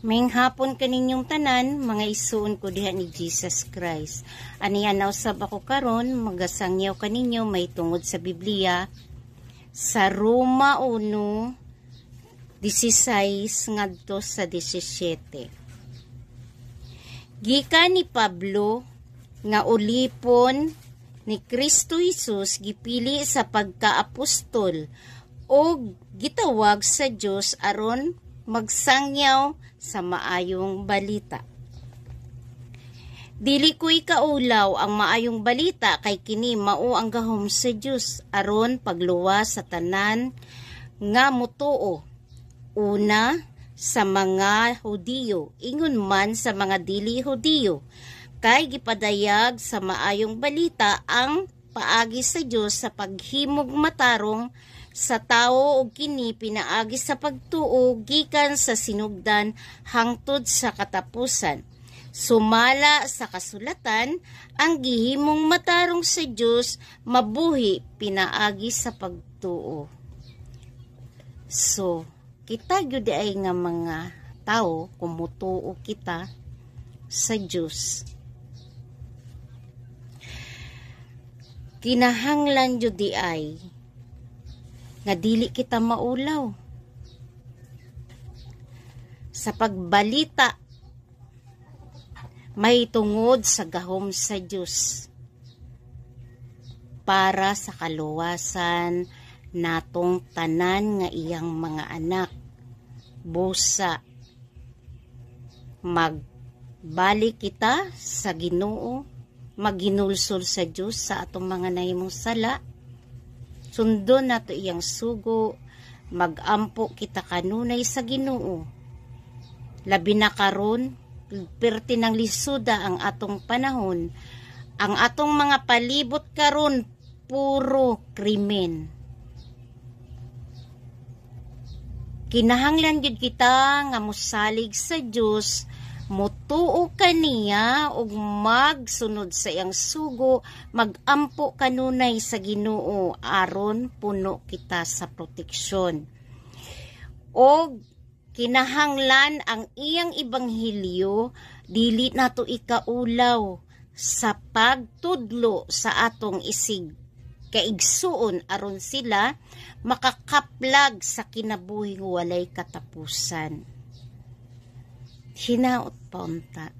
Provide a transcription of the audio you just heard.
Maing hapon kaninyong tanan, mga isuon ko diha ni Jesus Christ. Aniya nausab ako karon, magasangyaw kaninyo may tungod sa Biblia sa Roma 1:16 ngadto sa 17. Gikan ni Pablo nga ulipon ni Kristo Jesus gipili sa pagkaapostol o gitawag sa Dios aron magsangyaw sa maayong balita. Dili ko'y kaulaw ang maayong balita kay kini mao ang gahom sa Dios aron pagluwas sa tanan nga mutuo. Una, sa mga Hudiyo, ingon man sa mga dili Hudiyo, kay gipadayag sa maayong balita ang paagi sa Dios sa paghimog matarong sa tao ug kini pinaagi sa pagtuo gikan sa sinugdan hangtod sa katapusan. Sumala sa kasulatan, ang gihimong matarong sa Dios mabuhi pinaagi sa pagtuo. So, kita gyud ay nga mga tao kumutuo kita sa Dios. Kinahanglan jud di ay nga dili kita maulaw sa pagbalita may tungod sa gahom sa Dios para sa kaluwasan natong tanan nga iyang mga anak. Busa magbalik kita sa Ginoo, maginulsol sa Dios sa atong mga nahimong sala. Sundon nato iyang sugo, magampo kita kanunay sa Ginoo. Labi na karon, perti ng lisuda ang atong panahon, ang atong mga palibot karon puro krimen. Kinahanglan gyud kita nga mosalig sa Dios, mutuo kaniya ug magsunod sa iyang sugo, magampo kanunay sa Ginoo aron puno kita sa proteksyon. Og kinahanglan ang iyang ebanghelyo dili nato ikaulaw sa pagtudlo sa atong isig kaigsuon aron sila makakaplag sa kinabuhi walay katapusan. Hinaot pa unta.